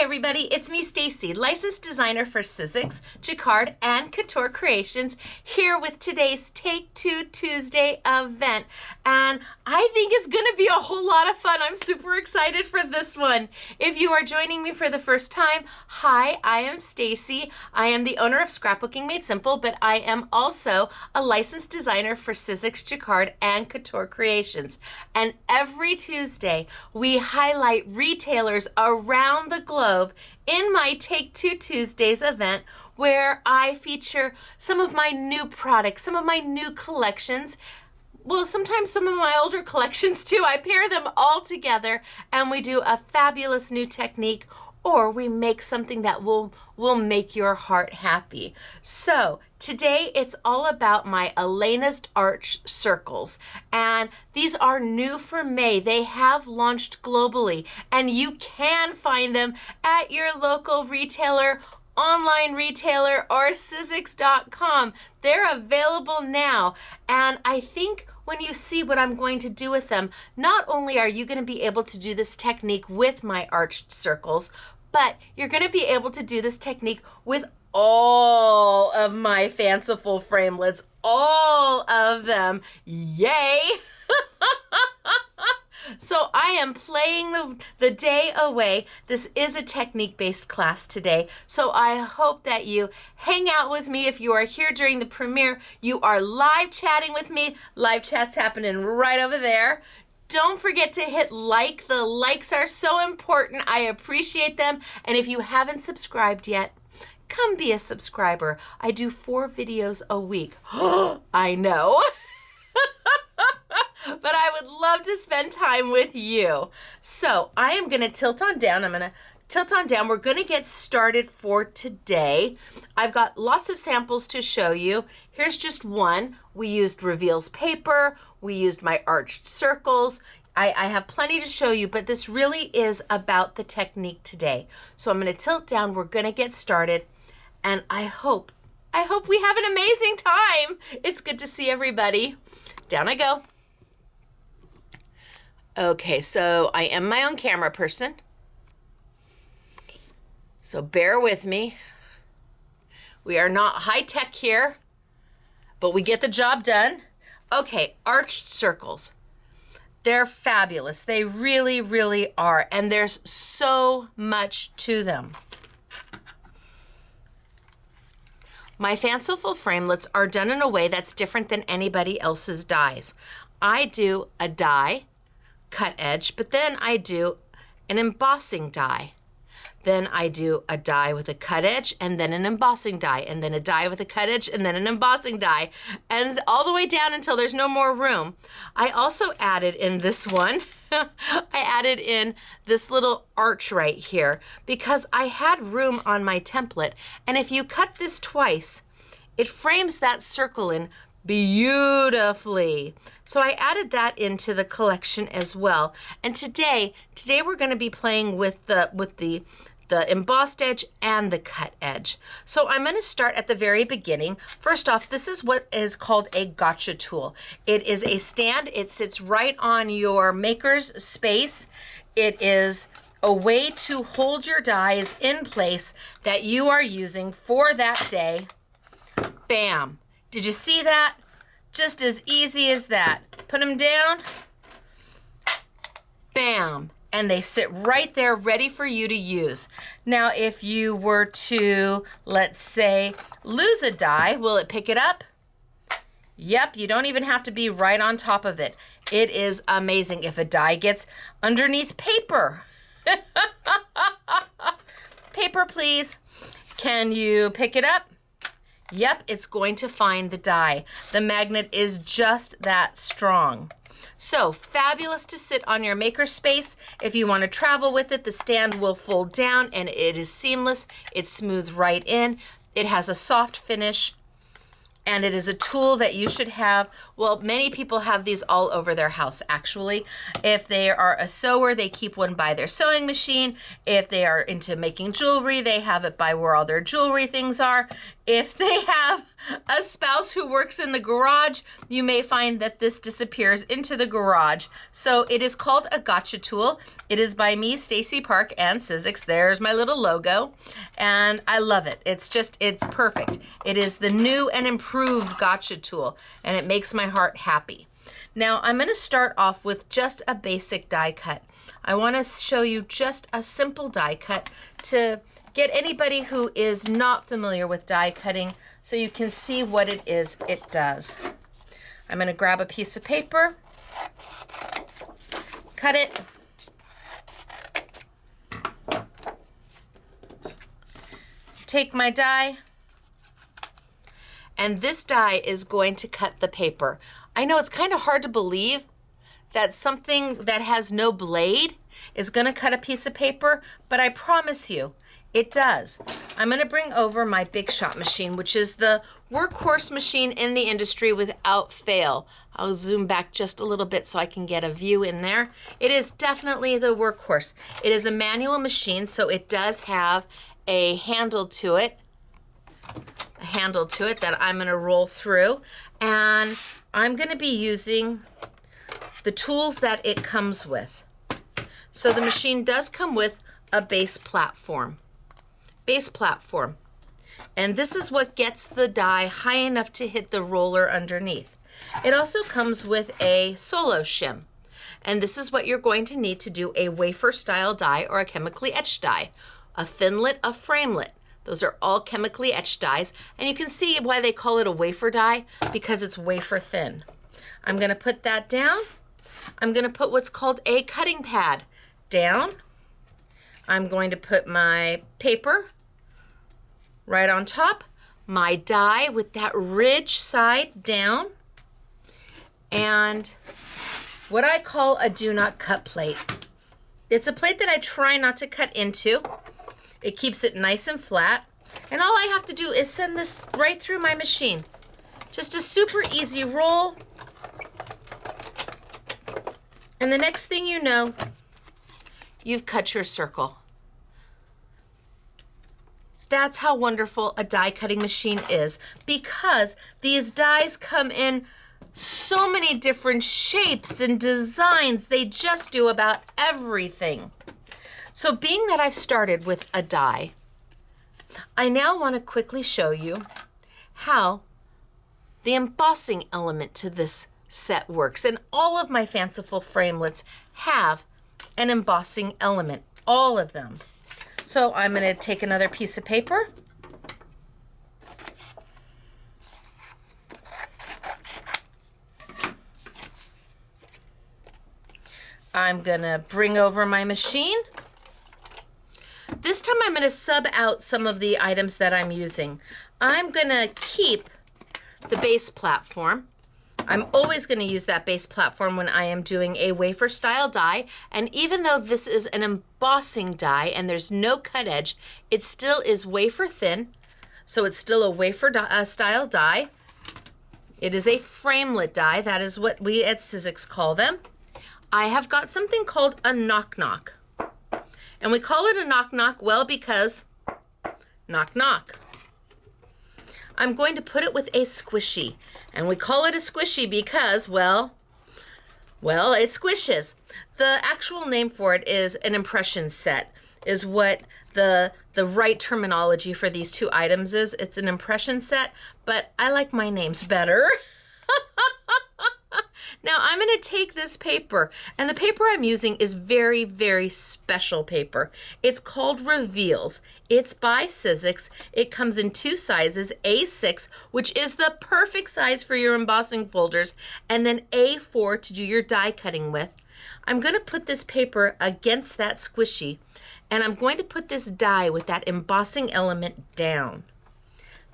everybody, it's me, Stacey, licensed designer for Sizzix, Jacquard, and Couture Creations, here with today's Take Two Tuesday event. And I think it's gonna be a whole lot of fun. I'm super excited for this one. If you are joining me for the first time, hi, I am Stacey. I am the owner of Scrapbooking Made Simple, but I am also a licensed designer for Sizzix, Jacquard, and Couture Creations. And every Tuesday, we highlight retailers around the globe in my Take Two Tuesdays event, where I feature some of my new products, some of my new collections. Well, sometimes some of my older collections too. I pair them all together and we do a fabulous new technique, or we make something that will make your heart happy. So today it's all about my Alena's Arch Circles, and these are new for May. They have launched globally, and you can find them at your local retailer, online retailer, or Sizzix.com. They're available now, and I think when you see what I'm going to do with them, not only are you going to be able to do this technique with my arched circles, but you're going to be able to do this technique with all of my Fanciful Framelits, all of them. Yay! So I am playing the day away. This is a technique-based class today, so I hope that you hang out with me. If you are here during the premiere, you are live chatting with me. Live chat's happening right over there. Don't forget to hit like. The likes are so important. I appreciate them. And if you haven't subscribed yet, come be a subscriber. I do 4 videos a week. I know. But I would love to spend time with you. So I am going to tilt on down. I'm going to tilt on down. We're going to get started for today. I've got lots of samples to show you. Here's just one. We used Revealz paper. We used my arched circles. I have plenty to show you, but this really is about the technique today. So I'm going to tilt down. We're going to get started. And I hope we have an amazing time. It's good to see everybody. Down I go. Okay, so I am my own camera person. So bear with me. We are not high tech here, but we get the job done. Okay, arched circles. They're fabulous. They really, really are. And there's so much to them. My Fanciful Framelits are done in a way that's different than anybody else's dies. I do a die, cut edge, but then I do an embossing die. Then I do a die with a cut edge, and then an embossing die, and then a die with a cut edge, and then an embossing die, and all the way down until there's no more room. I also added in this one, I added in this little arch right here because I had room on my template, and if you cut this twice, it frames that circle in beautifully. So I added that into the collection as well. And today we're going to be playing with the embossed edge and the cut edge. So I'm going to start at the very beginning. First off, this is what is called a gotcha tool. It is a stand. It sits right on your maker's space. It is a way to hold your dies in place that you are using for that day. Bam. Did you see that? Just as easy as that. Put them down. Bam. And they sit right there ready for you to use. Now, if you were to, let's say, lose a die, will it pick it up? Yep, you don't even have to be right on top of it. It is amazing. If a die gets underneath paper, paper please, can you pick it up? Yep, it's going to find the die. The magnet is just that strong. So fabulous to sit on your maker space. If you want to travel with it, the stand will fold down and it is seamless. It's smooth right in. It has a soft finish, and it is a tool that you should have Well, many people have these all over their house, actually. If they are a sewer, they keep one by their sewing machine. If they are into making jewelry, they have it by where all their jewelry things are. If they have a spouse who works in the garage, you may find that this disappears into the garage. So it is called a gotcha tool. It is by me, Stacey Park, and Sizzix. There's my little logo, and I love it. It's perfect. It is the new and improved gotcha tool, and it makes my heart happy. Now I'm gonna start off with just a basic die cut. I wanna show you just a simple die cut to get anybody who is not familiar with die cutting so you can see what it is it does. I'm gonna grab a piece of paper, cut it, take my die, and this die is going to cut the paper. I know it's kind of hard to believe that something that has no blade is gonna cut a piece of paper, but I promise you, it does. I'm gonna bring over my Big Shot machine, which is the workhorse machine in the industry without fail. I'll zoom back just a little bit so I can get a view in there. It is definitely the workhorse. It is a manual machine, so it does have a handle to it that I'm gonna roll through, and I'm gonna be using the tools that it comes with. So the machine does come with a base platform. And this is what gets the die high enough to hit the roller underneath. It also comes with a solo shim. And this is what you're going to need to do a wafer style die or a chemically etched die. A thinlet, a framelit. Those are all chemically etched dies. And you can see why they call it a wafer die, because it's wafer thin. I'm gonna put that down. I'm gonna put what's called a cutting pad down. I'm going to put my paper right on top, my die with that ridge side down, and what I call a do not cut plate. It's a plate that I try not to cut into. It keeps it nice and flat, and all I have to do is send this right through my machine. Just a super easy roll, and the next thing you know, you've cut your circle. That's how wonderful a die cutting machine is, because these dies come in so many different shapes and designs. They just do about everything. So being that I've started with a die, I now want to quickly show you how the embossing element to this set works. And all of my Fanciful Framelits have an embossing element, all of them. So I'm going to take another piece of paper. I'm going to bring over my machine. This time I'm going to sub out some of the items that I'm using. I'm going to keep the base platform. I'm always going to use that base platform when I am doing a wafer style die, and even though this is an embossing die and there's no cut edge, it still is wafer thin, so it's still a wafer style die. It is a framelit die. That is what we at Sizzix call them. I have got something called a knock-knock, and we call it a knock-knock, well, because knock-knock. I'm going to put it with a squishy. And we call it a squishy because, well, it squishes. The actual name for it is an impression set, is what the right terminology for these two items is. It's an impression set, but I like my names better. Now I'm going to take this paper, and the paper I'm using is very, very special paper. It's called Revealz. It's by Sizzix. It comes in two sizes, A6, which is the perfect size for your embossing folders, and then A4 to do your die cutting with. I'm going to put this paper against that squishy, and I'm going to put this die with that embossing element down.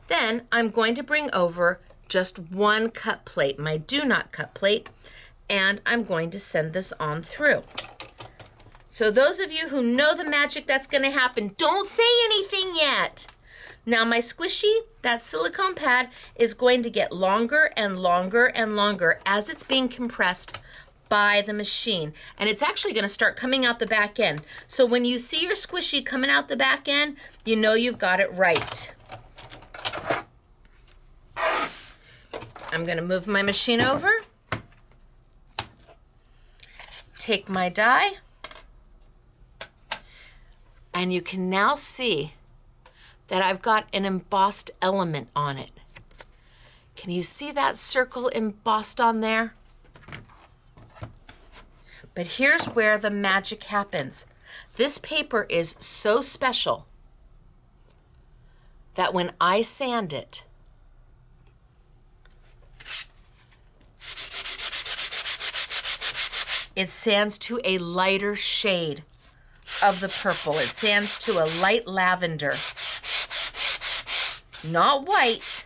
Then I'm going to bring over just one cut plate, my do not cut plate, and I'm going to send this on through. So those of you who know the magic that's going to happen, don't say anything yet. Now my squishy, that silicone pad, is going to get longer and longer and longer as it's being compressed by the machine. And it's actually gonna start coming out the back end. So when you see your squishy coming out the back end, you know you've got it right. I'm gonna move my machine over, take my die, and you can now see that I've got an embossed element on it. Can you see that circle embossed on there? But here's where the magic happens. This paper is so special that when I sand it, it sands to a lighter shade of the purple. It sands to a light lavender. Not white,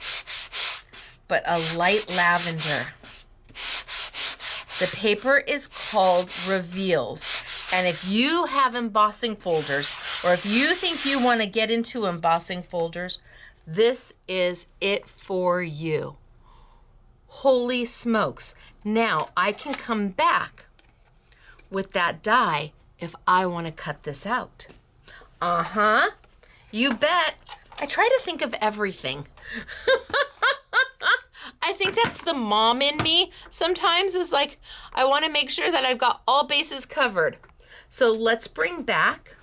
but a light lavender. The paper is called Revealz. And if you have embossing folders, or if you think you want to get into embossing folders, this is it for you. Holy smokes. Now I can come back with that die if I want to cut this out. You bet. I try to think of everything. I think that's the mom in me sometimes, is like, I want to make sure that I've got all bases covered. So let's bring back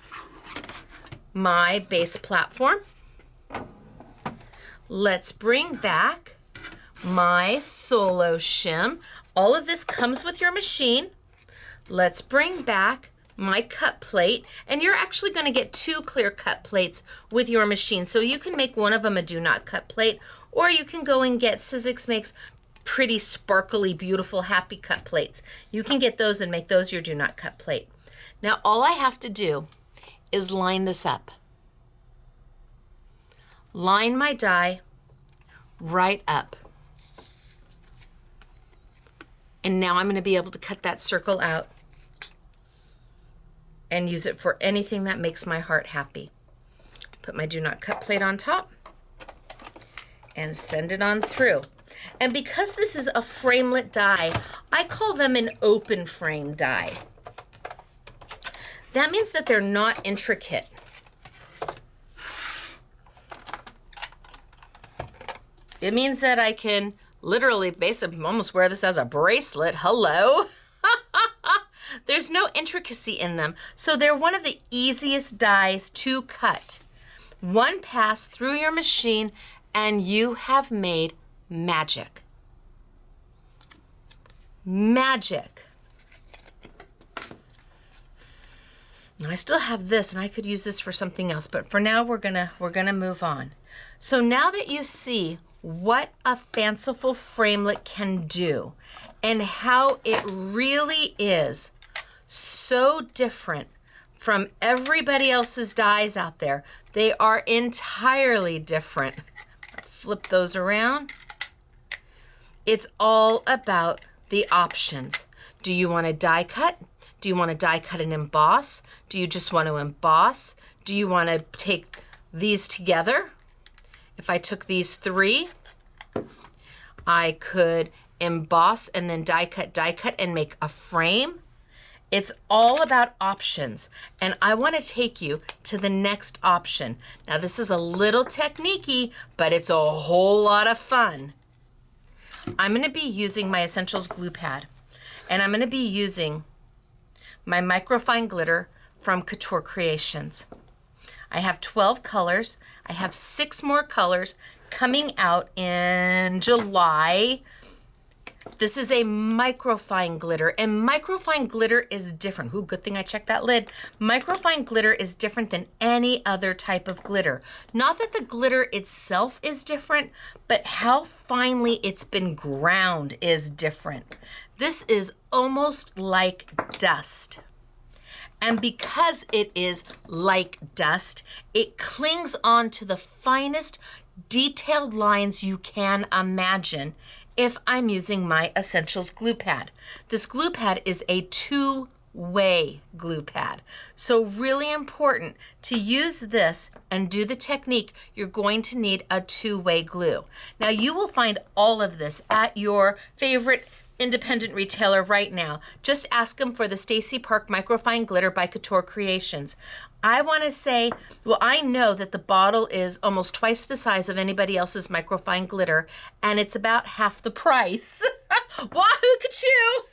my base platform. Let's bring back my solo shim. All of this comes with your machine. Let's bring back my cut plate, and you're actually going to get 2 clear cut plates with your machine. So you can make one of them a do not cut plate, or you can go and get Sizzix makes pretty sparkly, beautiful, happy cut plates. You can get those and make those your do not cut plate. Now all I have to do is line this up. Line my die right up. And now I'm going to be able to cut that circle out and use it for anything that makes my heart happy. Put my do not cut plate on top and send it on through. And because this is a framelit die, I call them an open frame die. That means that they're not intricate. It means that I can literally basically almost wear this as a bracelet. Hello. There's no intricacy in them. So they're one of the easiest dies to cut. One pass through your machine and you have made magic. Magic. Now I still have this and I could use this for something else, but for now we're gonna move on. So now that you see what a fanciful framelit can do and how it really is so different from everybody else's dies out there. They are entirely different. Flip those around. It's all about the options. Do you want to die cut? Do you want to die cut and emboss? Do you just want to emboss? Do you want to take these together? If I took these 3, I could emboss and then die cut and make a frame. It's all about options, and I want to take you to the next option. Now this is a little techniquey, but it's a whole lot of fun. I'm going to be using my Essentials glue pad, and I'm going to be using my Microfine glitter from Couture Creations. I have 12 colors. I have 6 more colors coming out in July. This is a Microfine glitter, and Microfine glitter is different. Ooh, good thing I checked that lid. Microfine glitter is different than any other type of glitter. Not that the glitter itself is different, but how finely it's been ground is different. This is almost like dust. And because it is like dust, it clings on to the finest detailed lines you can imagine if I'm using my Essentials glue pad. This glue pad is a 2 two-way glue pad. So really important to use this and do the technique, you're going to need a two-way glue. Now you will find all of this at your favorite independent retailer right now. Just ask them for the Stacey Park Microfine Glitter by Couture Creations. I want to say, well, I know that the bottle is almost twice the size of anybody else's microfine glitter, and it's about half the price. Wahoo Couture!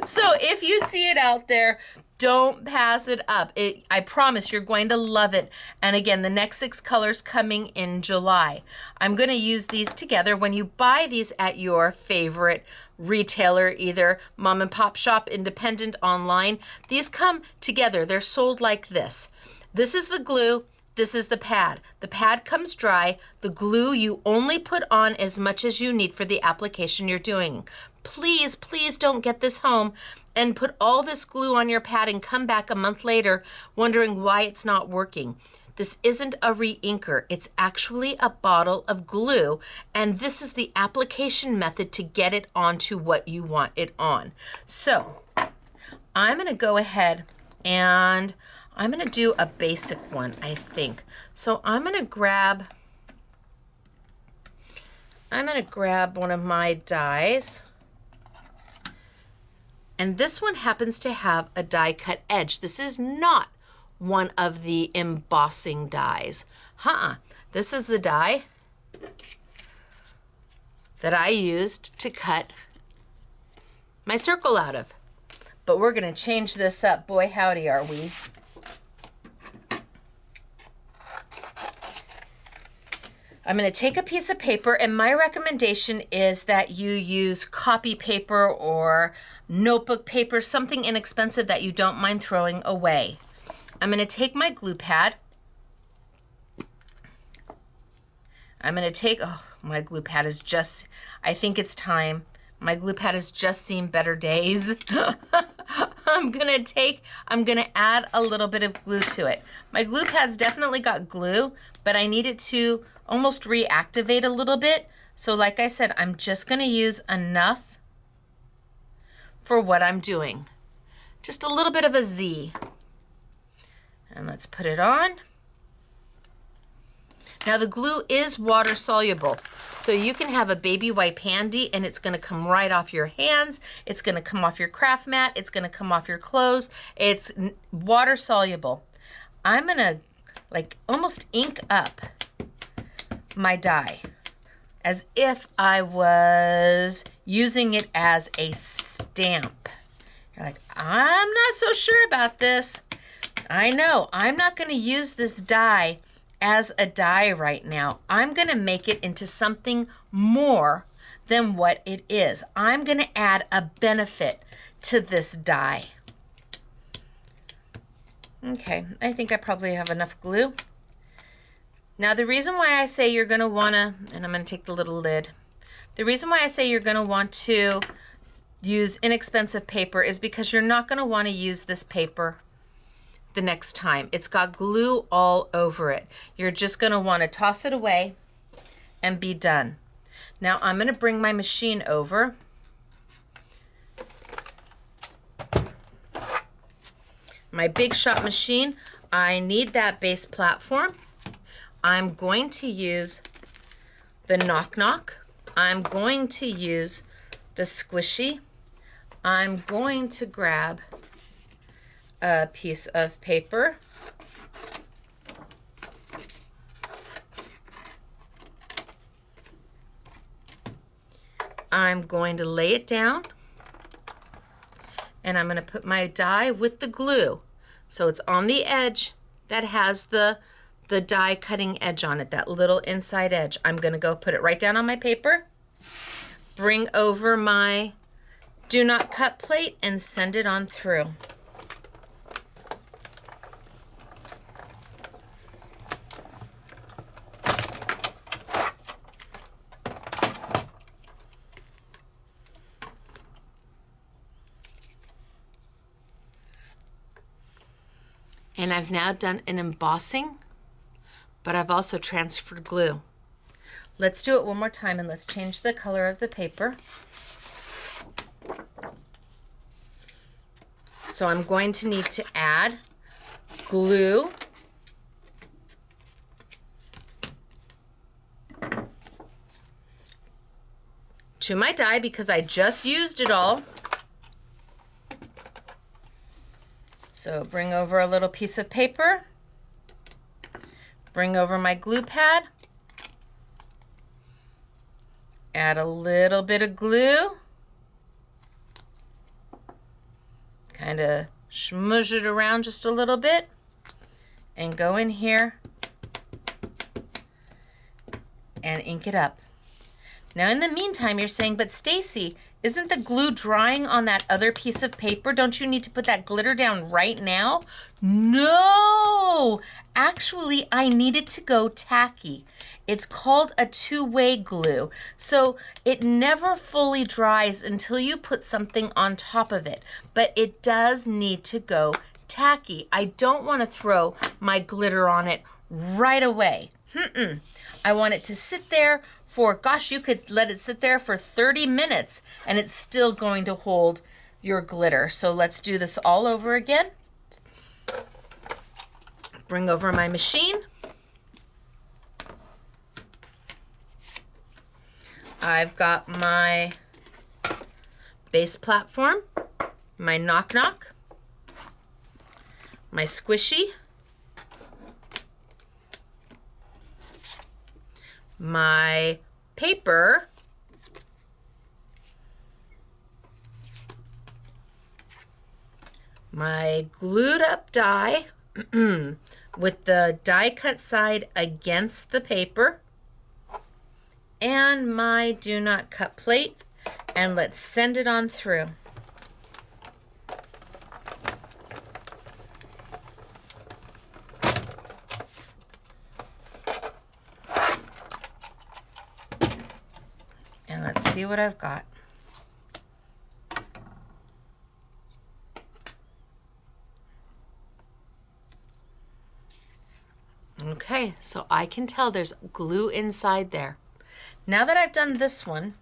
So if you see it out there, don't pass it up. I promise you're going to love it. And again, the next 6 colors coming in July. I'm going to use these together. When you buy these at your favorite retailer, either mom and pop shop, independent, online, these come together. They're sold like this. This is the glue. This is the pad. The pad comes dry. The glue you only put on as much as you need for the application you're doing. Please, please don't get this home and put all this glue on your pad and come back a month later wondering why it's not working. This isn't a re-inker. It's actually a bottle of glue, and this is the application method to get it onto what you want it on. So I'm gonna go ahead and I'm gonna do a basic one, I think. So I'm gonna grab one of my dies. And this one happens to have a die cut edge. This is not one of the embossing dies. This is the die that I used to cut my circle out of. But we're gonna change this up. Boy, howdy are we. I'm gonna take a piece of paper, and my recommendation is that you use copy paper or notebook paper, something inexpensive that you don't mind throwing away. I'm gonna take my glue pad. I'm gonna take, oh, my glue pad is just, I think it's time. My glue pad has just seen better days. I'm gonna add a little bit of glue to it. My glue pad's definitely got glue, but I need it to almost reactivate a little bit. So like I said, I'm just gonna use enough for what I'm doing. Just a little bit of a Z. And let's put it on. Now the glue is water soluble, so you can have a baby wipe handy and it's gonna come right off your hands, it's gonna come off your craft mat, it's gonna come off your clothes. It's water soluble. I'm gonna like almost ink up my die as if I was using it as a stamp. You're like, I'm not so sure about this. I know, I'm not gonna use this die as a die right now. I'm gonna make it into something more than what it is. I'm gonna add a benefit to this die. Okay, I think I probably have enough glue. Now the reason why I say you're gonna wanna, and I'm gonna take the little lid, the reason why I say you're gonna want to use inexpensive paper is because you're not gonna wanna use this paper the next time. It's got glue all over it. You're just gonna wanna toss it away and be done. Now I'm gonna bring my machine over. My Big Shot machine, I need that base platform. I'm going to use the Knock Knock. I'm going to use the Squishy. I'm going to grab a piece of paper. I'm going to lay it down, and I'm going to put my die with the glue. So it's on the edge that has the die cutting edge on it, that little inside edge. I'm gonna go put it right down on my paper, bring over my do not cut plate, and send it on through. And I've now done an embossing, but I've also transferred glue. Let's do it one more time, and let's change the color of the paper. So I'm going to need to add glue. To my die because I just used it all. So bring over a little piece of paper. Bring over my glue pad. Add a little bit of glue. Kind of smudge it around just a little bit. And go in here and ink it up. Now in the meantime, you're saying, but Stacey, isn't the glue drying on that other piece of paper? Don't you need to put that glitter down right now? No, actually I need it to go tacky. It's called a two-way glue. So it never fully dries until you put something on top of it, but it does need to go tacky. I don't want to throw my glitter on it right away. I want it to sit there for, gosh, you could let it sit there for 30 minutes and it's still going to hold your glitter. So let's do this all over again. Bring over my machine. I've got my base platform, my knock knock, my squishy, my paper, my glued up die with the die cut side against the paper, and my do not cut plate, and let's send it on through. And let's see what I've got. Okay, so I can tell there's glue inside there. Now that I've done this one,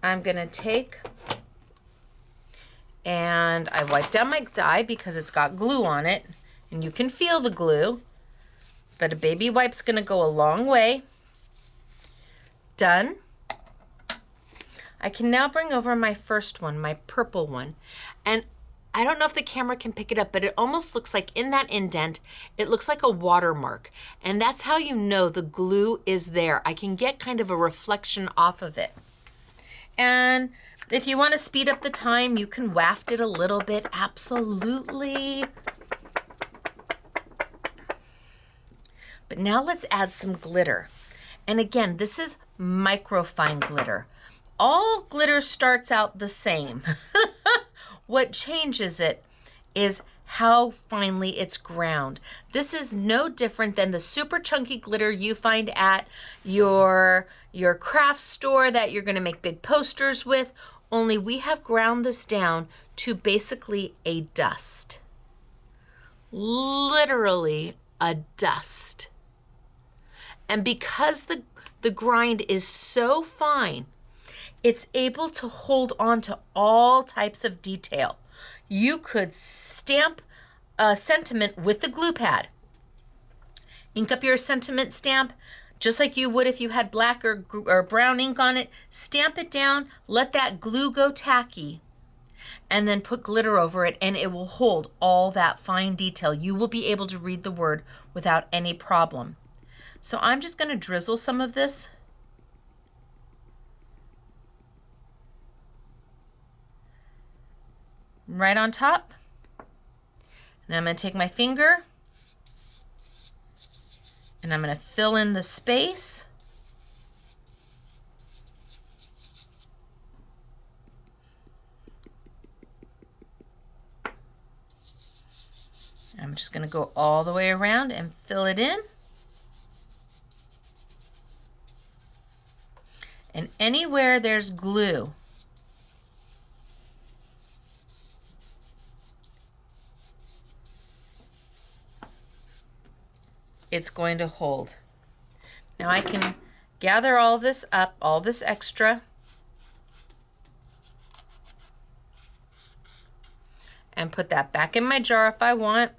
I'm gonna take, and I wiped down my die because it's got glue on it, and you can feel the glue, but a baby wipe's gonna go a long way. Done. I can now bring over my first one, my purple one, and I don't know if the camera can pick it up, but it almost looks like in that indent, it looks like a watermark. And that's how you know the glue is there. I can get kind of a reflection off of it. And if you want to speed up the time, you can waft it a little bit, absolutely. But now let's add some glitter. And again, this is microfine glitter. All glitter starts out the same. What changes it is how finely it's ground. This is no different than the super chunky glitter you find at your craft store that you're gonna make big posters with, only we have ground this down to basically a dust. Literally a dust. And because the grind is so fine, it's able to hold on to all types of detail. You could stamp a sentiment with the glue pad. Ink up your sentiment stamp just like you would if you had black or brown ink on it. Stamp it down, let that glue go tacky, and then put glitter over it, and it will hold all that fine detail. You will be able to read the word without any problem. So I'm just going to drizzle some of this. Right on top. Now I'm going to take my finger and I'm going to fill in the space. I'm just going to go all the way around and fill it in. And anywhere there's glue, it's going to hold. Now I can gather all this up, all this extra, and put that back in my jar if I want.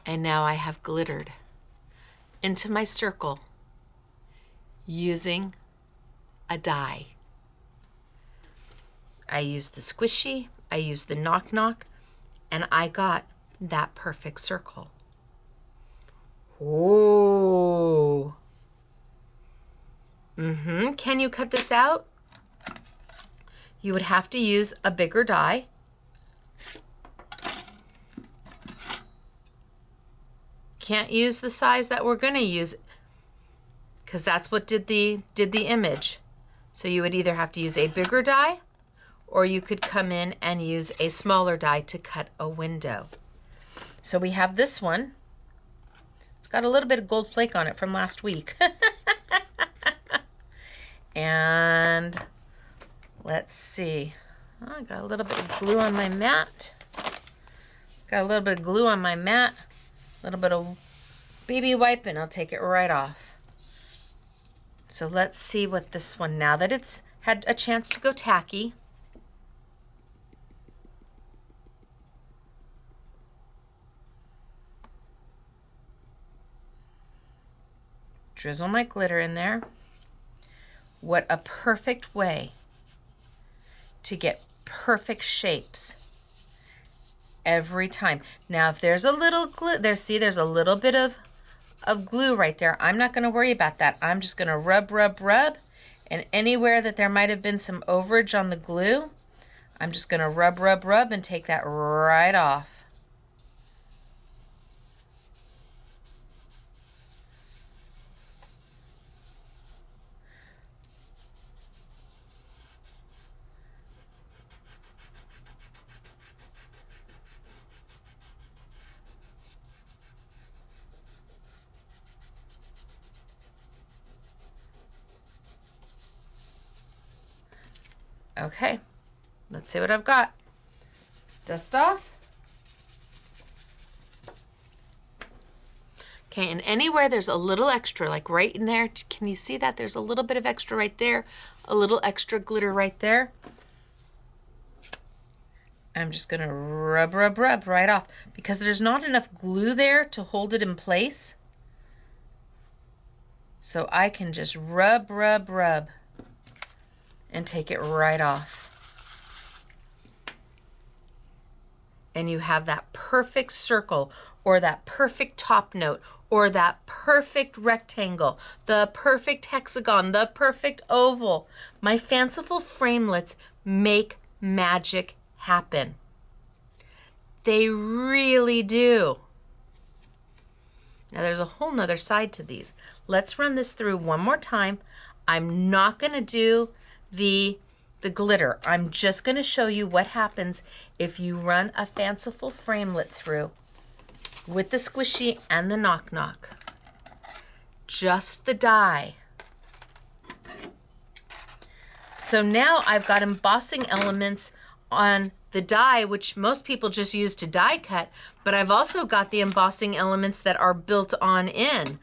And now I have glittered into my circle using a die. I used the squishy, I used the knock knock, and I got that perfect circle. Oh. Can you cut this out? You would have to use a bigger die. Can't use the size that we're going to use because that's what did the image. So you would either have to use a bigger die or you could come in and use a smaller die to cut a window. So we have this one. It's got a little bit of gold flake on it from last week. And let's see. Oh, I got a little bit of glue on my mat. Got a little bit of glue on my mat. A little bit of baby wipe and I'll take it right off. So let's see what this one, now that it's had a chance to go tacky. Drizzle my glitter in there. What a perfect way to get perfect shapes every time. Now, if there's a little glue, there's a little bit of glue right there. I'm not going to worry about that. I'm just going to rub, and anywhere that there might have been some overage on the glue, I'm just going to rub, and take that right off. Okay, let's see what I've got. Dust off. Okay, and anywhere there's a little extra, like right in there, can you see that? There's a little bit of extra right there, a little extra glitter right there. I'm just gonna rub right off because there's not enough glue there to hold it in place. So I can just rub and take it right off. And you have that perfect circle or that perfect top note or that perfect rectangle, the perfect hexagon, the perfect oval. My Fanciful Framelits make magic happen. They really do. Now there's a whole nother side to these. Let's run this through one more time. I'm not gonna do the glitter. I'm just going to show you what happens if you run a Fanciful Framelit through with the squishy and the knock knock. Just the die. So now I've got embossing elements on the die, which most people just use to die cut, but I've also got the embossing elements that are built on in.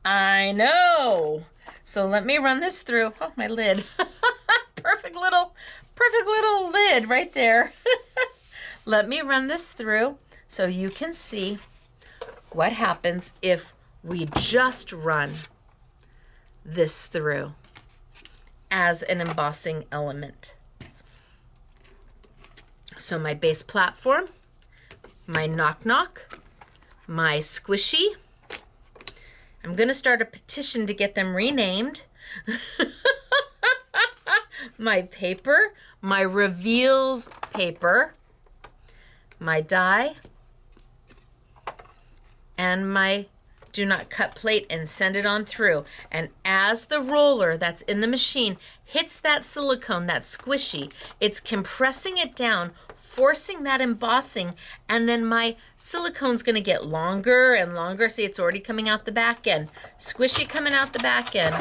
I know. So let me run this through. Oh, my lid. Perfect little lid right there. Let me run this through so you can see what happens if we just run this through as an embossing element. So my base platform, my knock knock, my squishy. I'm going to start a petition to get them renamed. My paper, my Revealz paper, my die, and my do not cut plate and send it on through. And as the roller that's in the machine hits that silicone, that squishy, it's compressing it down, forcing that embossing, and then my silicone's gonna get longer and longer. See, it's already coming out the back end. Squishy coming out the back end.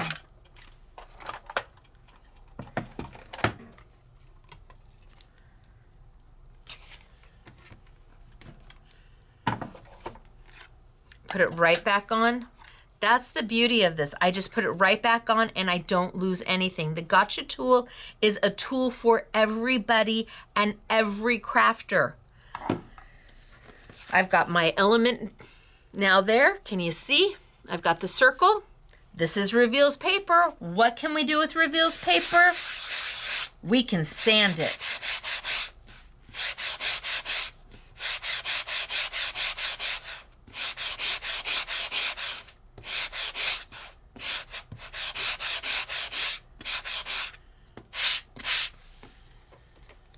Put it right back on That's the beauty of this. I just put it right back on and I don't lose anything. The Gotcha tool is a tool for everybody and every crafter. I've got my element now there. Can you see? I've got the circle. This is Revealz paper. What can we do with Revealz paper? We can sand it.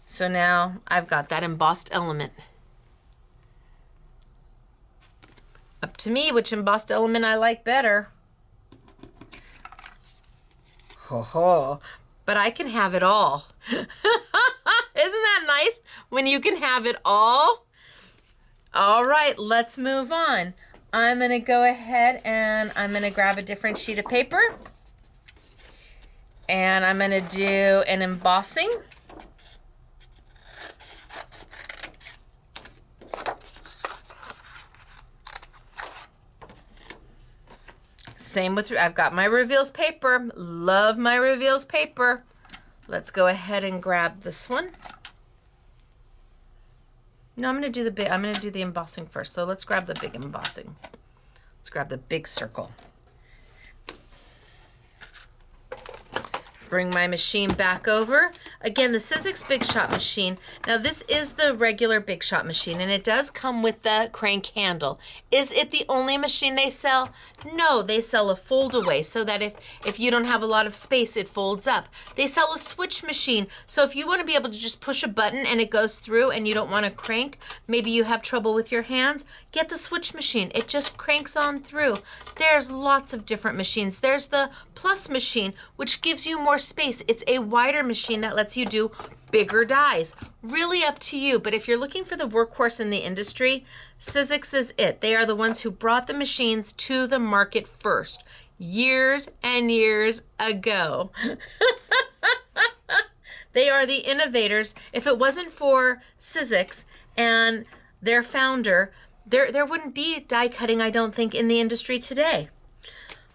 So now I've got that embossed element. Up to me which embossed element I like better. Ho ho, but I can have it all. Isn't that nice when you can have it all? All right, let's move on. I'm gonna go ahead and I'm gonna grab a different sheet of paper and I'm gonna do an embossing. Same with, I've got my Revealz paper. Love my Revealz paper. Let's go ahead and grab this one. No, I'm gonna do the big, I'm gonna do the embossing first. So let's grab the big embossing. Let's grab the big circle. Bring my machine back over. Again, the Sizzix Big Shot machine. Now this is the regular Big Shot machine and it does come with the crank handle. Is it the only machine they sell? No, they sell a fold away so that if you don't have a lot of space, it folds up. They sell a switch machine. So if you want to be able to just push a button and it goes through and you don't want to crank, maybe you have trouble with your hands, get the switch machine. It just cranks on through. There's lots of different machines. There's the Plus machine, which gives you more space. It's a wider machine that lets you do bigger dies. Really up to you, but if you're looking for the workhorse in the industry, Sizzix is it. They are the ones who brought the machines to the market first, years and years ago. They are the innovators. If it wasn't for Sizzix and their founder, there wouldn't be die cutting, I don't think, in the industry today.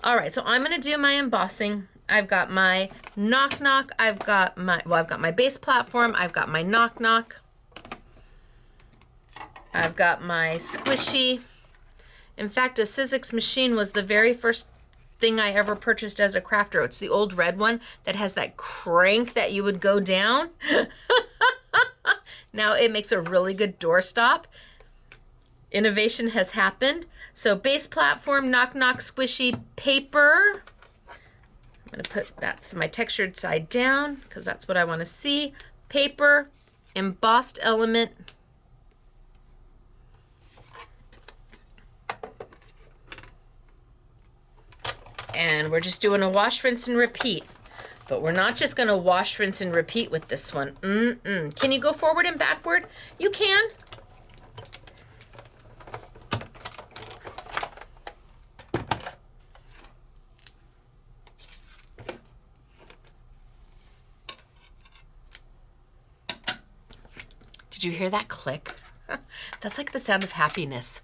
All right, so I'm gonna do my embossing. I've got my knock knock, I've got my base platform, I've got my knock knock, I've got my squishy. In fact, a Sizzix machine was the very first thing I ever purchased as a crafter. It's the old red one that has that crank that you would go down. Now it makes a really good doorstop. Innovation has happened. So base platform, knock knock, squishy, paper. I'm gonna put, that's my textured side down because that's what I want to see. Paper, embossed element. And we're just doing a wash, rinse, and repeat. But we're not just gonna wash, rinse, and repeat with this one. Can you go forward and backward? You can. Did you hear that click? That's like the sound of happiness.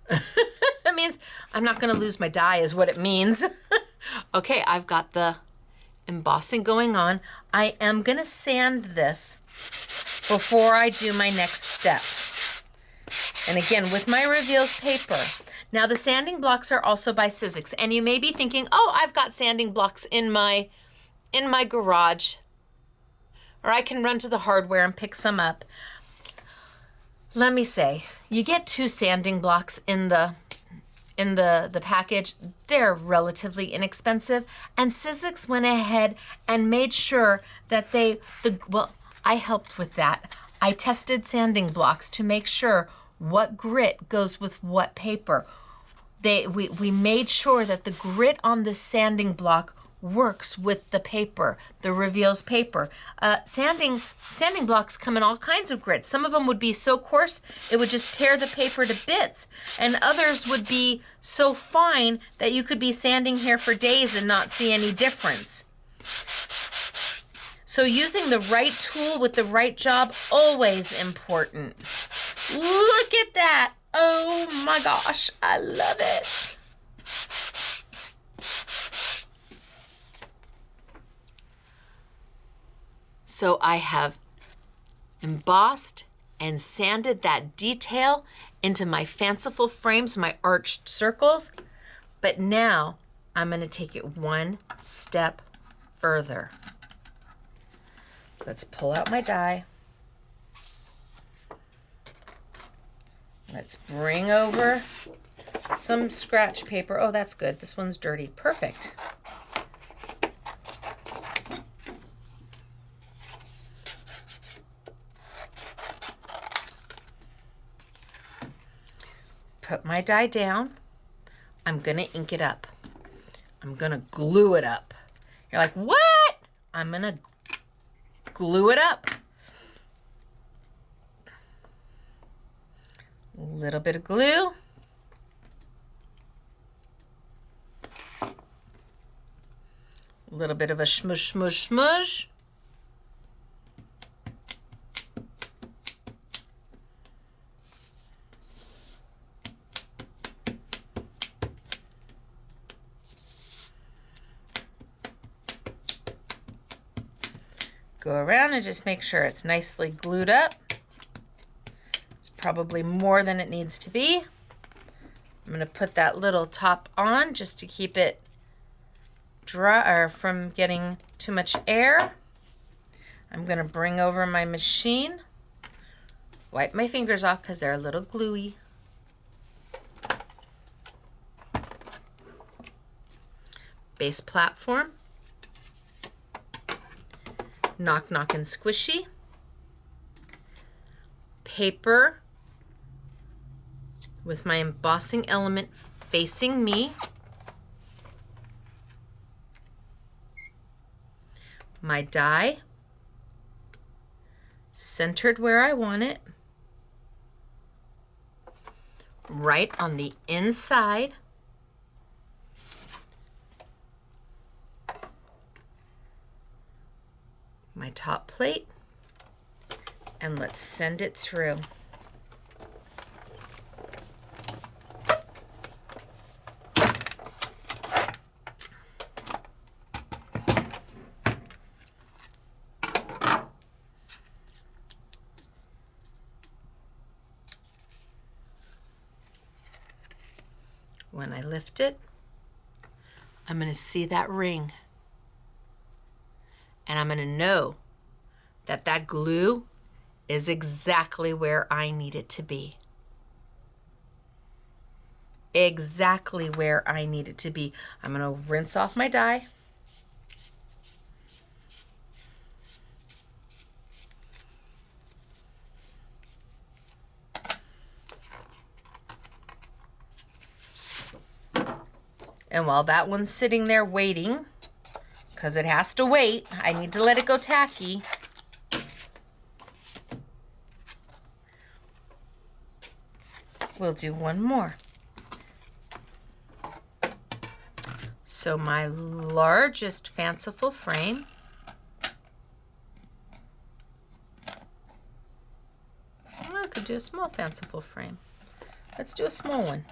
That means I'm not gonna lose my die is what it means. Okay, I've got the embossing going on. I am gonna sand this before I do my next step. And again, with my Revealz paper. Now the sanding blocks are also by Sizzix, and you may be thinking, oh, I've got sanding blocks in my garage. Or I can run to the hardware and pick some up. Let me say, you get 2 sanding blocks in the package. They're relatively inexpensive, and Sizzix went ahead and made sure that I helped with that. I tested sanding blocks to make sure what grit goes with what paper. We made sure that the grit on the sanding block works with the paper, the Revealz paper. Sanding blocks come in all kinds of grits. Some of them would be so coarse it would just tear the paper to bits, and others would be so fine that you could be sanding here for days and not see any difference. So using the right tool with the right job, always important. Look at that. Oh my gosh, I love it. So I have embossed and sanded that detail into my fanciful frames, my arched circles. But now I'm going to take it one step further. Let's pull out my die. Let's bring over some scratch paper. Oh, that's good. This one's dirty. Perfect. Put my die down. I'm gonna ink it up. I'm gonna glue it up. You're like, what? I'm gonna glue it up. A little bit of glue. A little bit of a smush, smush, smush. Go around and just make sure it's nicely glued up. It's probably more than it needs to be. I'm going to put that little top on just to keep it dry or from getting too much air. I'm going to bring over my machine, wipe my fingers off because they're a little gluey. Base platform. Knock, knock, and squishy. Paper with my embossing element facing me. My die centered where I want it. Right on the inside. My top plate, and let's send it through. When I lift it, I'm going to see that ring. And I'm going to know that that glue is exactly where I need it to be. Exactly where I need it to be. I'm going to rinse off my die. And while that one's sitting there waiting, because it has to wait, I need to let it go tacky. We'll do one more. So my largest fanciful frame, I could do a small fanciful frame. Let's do a small one.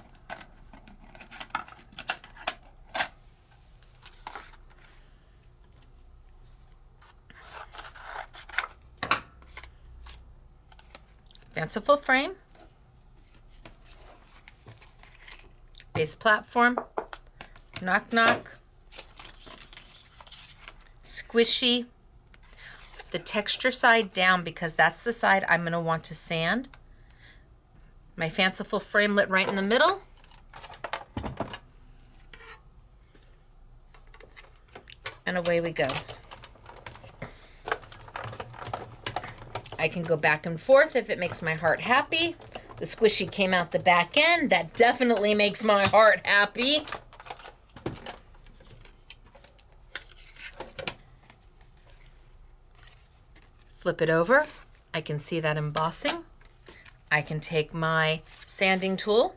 Fanciful frame, base platform, knock knock, squishy, the texture side down because that's the side I'm going to want to sand. My fanciful framelit right in the middle. And away we go. I can go back and forth if it makes my heart happy. The squishy came out the back end. That definitely makes my heart happy. Flip it over. I can see that embossing. I can take my sanding tool.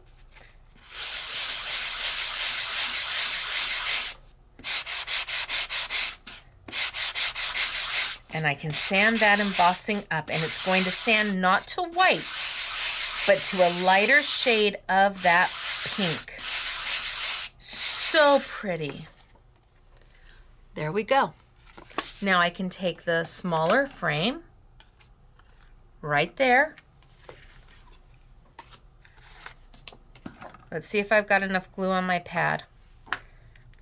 And I can sand that embossing up, and it's going to sand not to white, but to a lighter shade of that pink. So pretty. There we go. Now I can take the smaller frame right there. Let's see if I've got enough glue on my pad.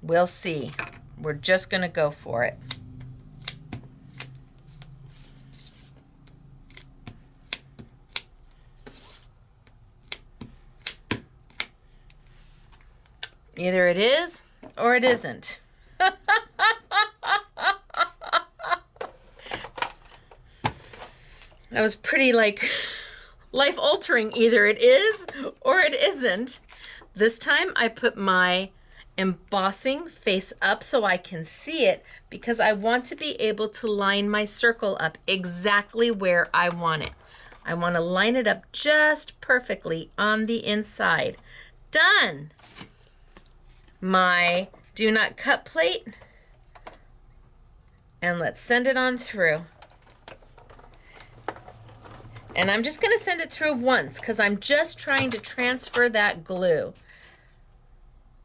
We'll see. We're just gonna go for it. Either it is or it isn't. That was pretty like life altering. Either it is or it isn't. This time I put my embossing face up so I can see it because I want to be able to line my circle up exactly where I want it. I want to line it up just perfectly on the inside. Done! My do not cut plate, and let's send it on through. And I'm just gonna send it through once because I'm just trying to transfer that glue.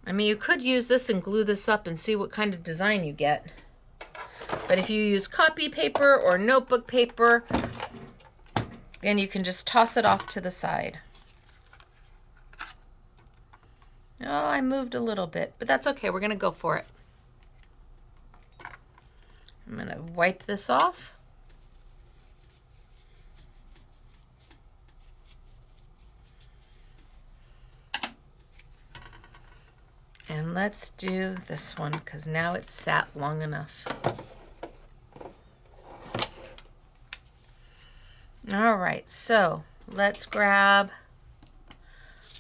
I mean, you could use this and glue this up and see what kind of design you get. But if you use copy paper or notebook paper, then you can just toss it off to the side. Oh, I moved a little bit, but that's okay. We're gonna go for it. I'm gonna wipe this off. And let's do this one because now it's sat long enough. All right, so let's grab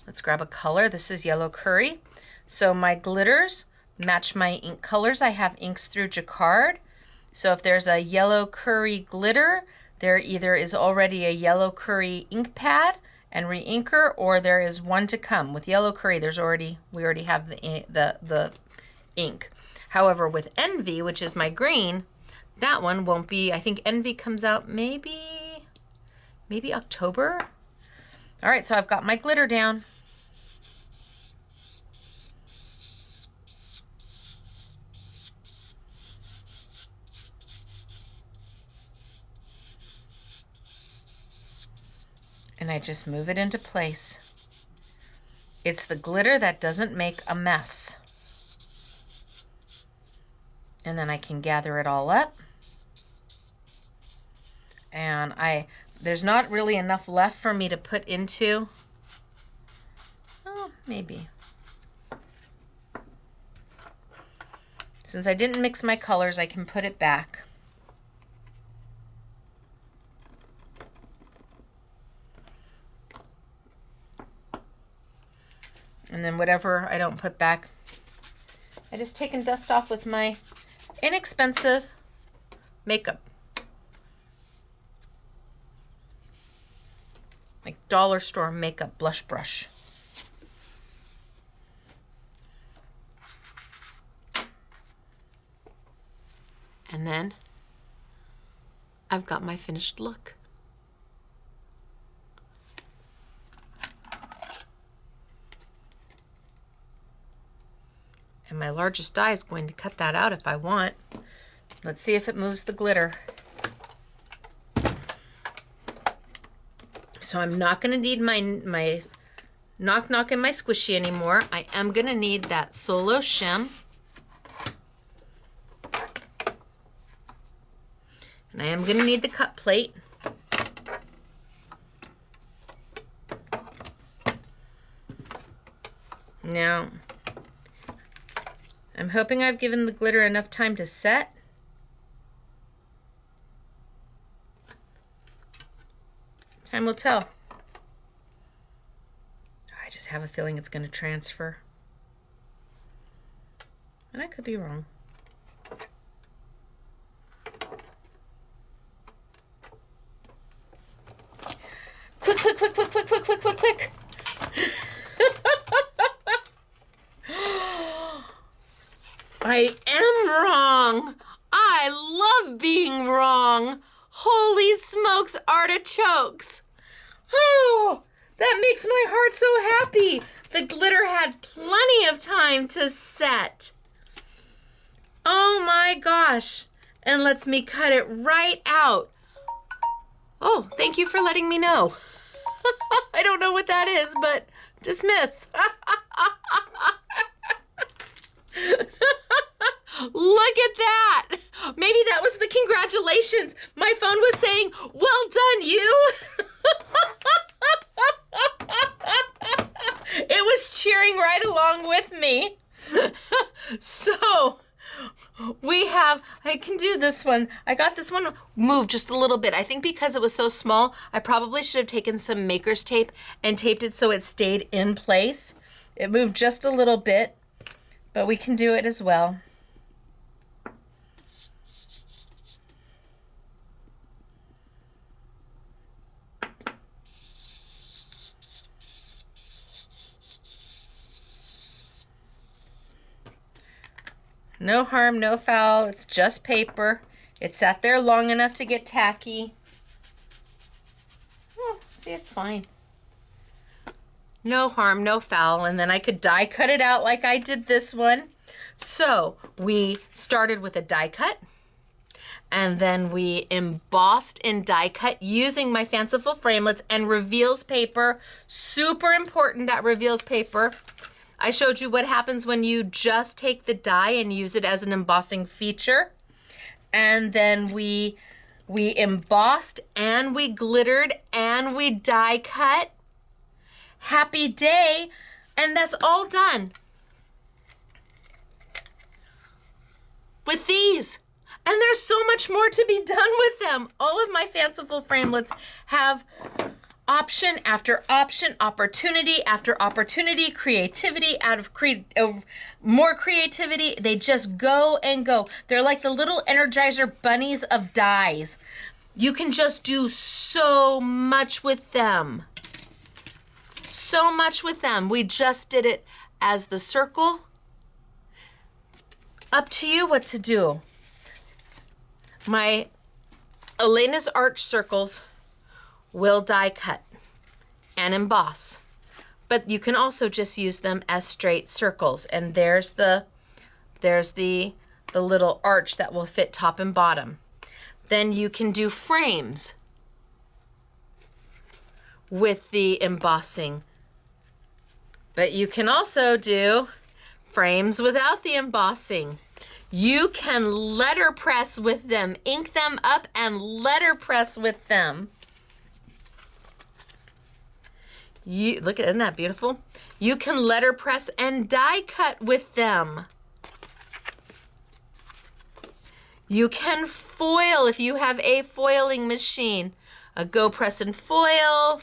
a color. This is yellow curry. So my glitters match my ink colors. I have inks through Jacquard. So if there's a yellow curry glitter, there either is already a yellow curry ink pad and re-inker, or there is one to come. With yellow curry, we already have the ink. However, with Envy, which is my green, that one won't be. I think Envy comes out maybe October. All right, so I've got my glitter down. And I just move it into place. It's the glitter that doesn't make a mess. And then I can gather it all up. And there's not really enough left for me to put into. Oh, maybe. Since I didn't mix my colors, I can put it back. And then whatever I don't put back, I just take and dust off with my inexpensive makeup. Like dollar store makeup blush brush. And then I've got my finished look. And my largest die is going to cut that out if I want. Let's see if it moves the glitter. So I'm not going to need my knock knock and my squishy anymore. I am going to need that solo shim. And I am going to need the cut plate. Now, I'm hoping I've given the glitter enough time to set. Time will tell. I just have a feeling it's going to transfer. And I could be wrong. Quick, quick, quick, quick, quick, quick, quick, quick, quick. I am wrong. I love being wrong. Holy smokes, artichokes. Oh, that makes my heart so happy. The glitter had plenty of time to set. Oh my gosh. and lets me cut it right out. Oh, thank you for letting me know. I don't know what that is, but dismiss. Look at that. Maybe that was the congratulations. My phone was saying, well done, you. It was cheering right along with me. So I can do this one. I got this one moved just a little bit. I think because it was so small, I probably should have taken some maker's tape and taped it so it stayed in place. It moved just a little bit, but we can do it as well. No harm, no foul. It's just paper. It sat there long enough to get tacky. Oh, see, it's fine. No harm, no foul. And then I could die cut it out like I did this one. So we started with a die cut. And then we embossed and die cut using my Fanciful Framelits and Revealz paper. Super important, that Revealz paper. I showed you what happens when you just take the die and use it as an embossing feature. And then we embossed and we glittered and we die cut. Happy day. And that's all done with these. And there's so much more to be done with them. All of my Fanciful Framelits have option after option, opportunity after opportunity, creativity out of more creativity. They just go and go. They're like the little Energizer bunnies of dies. You can just do so much with them. So much with them. We just did it as the circle. Up to you what to do. My Alena's arch circles will die cut and emboss, but you can also just use them as straight circles. And there's the little arch that will fit top and bottom. Then you can do frames with the embossing, but you can also do frames without the embossing. You can letterpress with them, ink them up and letterpress with them. Look at, isn't that beautiful? You can letterpress and die cut with them. You can foil if you have a foiling machine, a Go Press and Foil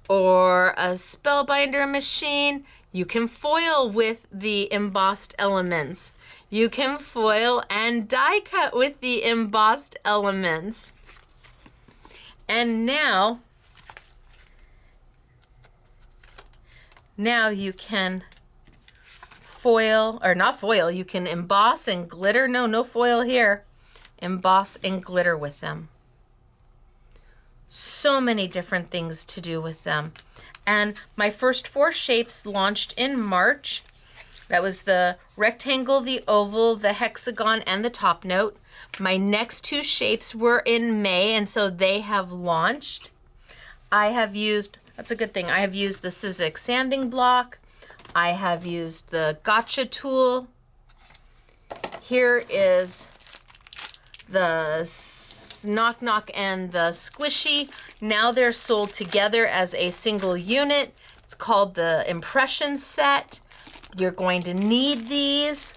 or a Spellbinder machine. You can foil with the embossed elements. You can foil and die cut with the embossed elements. And now you can foil, or not foil, you can emboss and glitter. No foil here. Emboss and glitter with them. So many different things to do with them. And my first 4 shapes launched in March. That was the rectangle, the oval, the hexagon, and the top note. My next 2 shapes were in May, and so they have launched. I have used, that's a good thing, I have used the Sizzix sanding block. I have used the gotcha tool. Here is the knock knock and the squishy. Now they're sold together as a single unit. It's called the impression set. You're going to need these.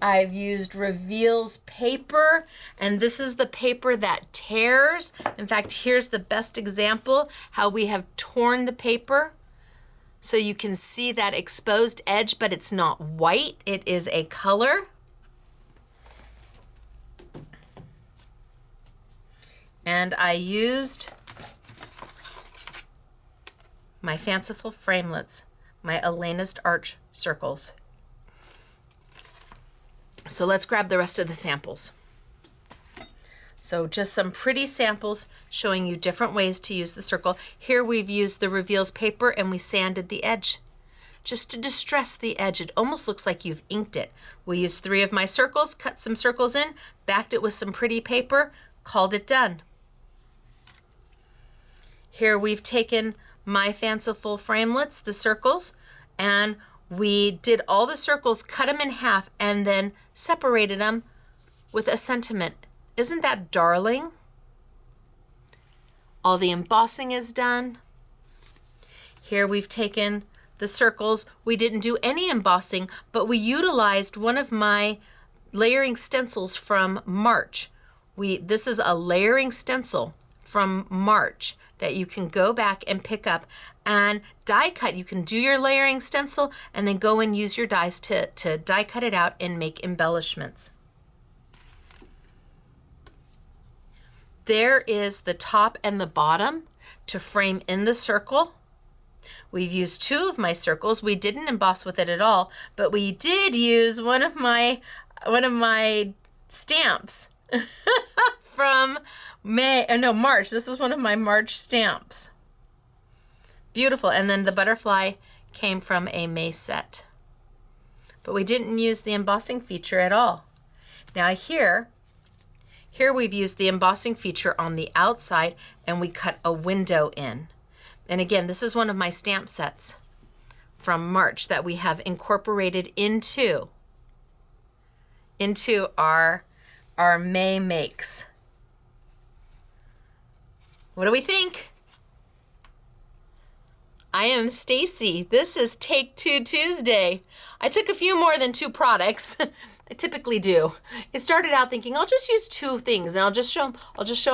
I've used Revealz paper, and this is the paper that tears. In fact, here's the best example, how we have torn the paper. So you can see that exposed edge, but it's not white, it is a color. And I used my Fanciful Framelits, my Alena's Arch circles. So let's grab the rest of the samples. So just some pretty samples showing you different ways to use the circle. Here we've used the Revealz paper and we sanded the edge just to distress the edge. It almost looks like you've inked it. We used 3 of my circles, cut some circles in, backed it with some pretty paper, called it done. Here we've taken my Fanciful Framelits, the circles, and we did all the circles, cut them in half, and then separated them with a sentiment. Isn't that darling? All the embossing is done. Here we've taken the circles. We didn't do any embossing, but we utilized one of my layering stencils from March. This is a layering stencil from March that you can go back and pick up and die cut. You can do your layering stencil and then go and use your dies to die cut it out and make embellishments. There is the top and the bottom to frame in the circle. We've used 2 of my circles. We didn't emboss with it at all, but we did use one of my stamps from March. This is one of my March stamps. Beautiful. And then the butterfly came from a May set. But we didn't use the embossing feature at all. Now here we've used the embossing feature on the outside, and we cut a window in. And again, this is one of my stamp sets from March that we have incorporated into our May makes. What do we think? I am Stacey. This is Take 2 Tuesday. I took a few more than 2 products. I typically do. I started out thinking I'll just use 2 things, and I'll just show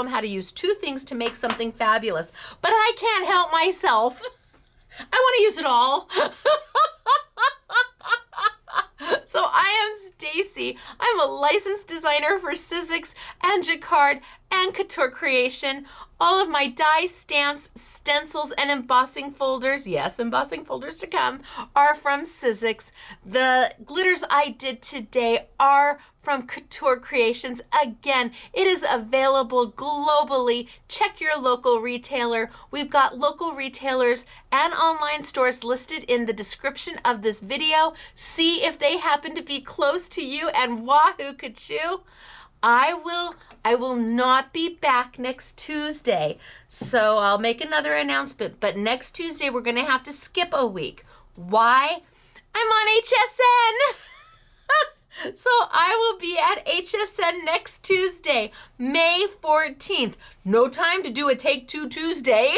them how to use 2 things to make something fabulous. But I can't help myself. I want to use it all. So I am Stacey. I'm a licensed designer for Sizzix and Jacquard and Couture Creation. All of my die stamps, stencils, and embossing folders, yes, embossing folders to come, are from Sizzix. The glitters I did today are from Couture Creations. Again, it is available globally. Check your local retailer. We've got local retailers and online stores listed in the description of this video. See if they happen to be close to you, and wahoo Couture. I will not be back next Tuesday, so I'll make another announcement, but next Tuesday we're gonna have to skip a week. Why? I'm on HSN. So I will be at HSN next Tuesday, May 14th. No time to do a Take 2 Tuesday.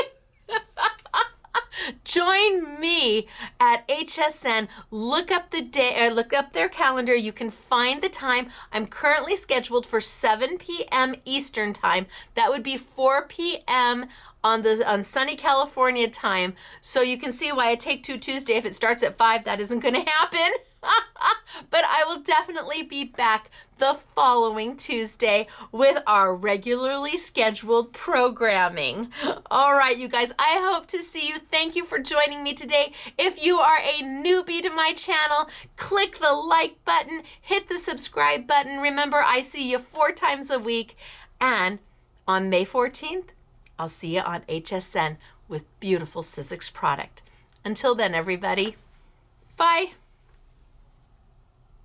Join me at HSN. Look up the day, look up their calendar. You can find the time. I'm currently scheduled for 7 p.m. Eastern time. That would be 4 p.m. on sunny California time. So you can see why a Take 2 Tuesday, if it starts at 5, that isn't going to happen. But I will definitely be back the following Tuesday with our regularly scheduled programming. All right, you guys, I hope to see you. Thank you for joining me today. If you are a newbie to my channel, click the like button, hit the subscribe button. Remember, I see you 4 times a week. And on May 14th, I'll see you on HSN with beautiful Sizzix product. Until then, everybody, bye.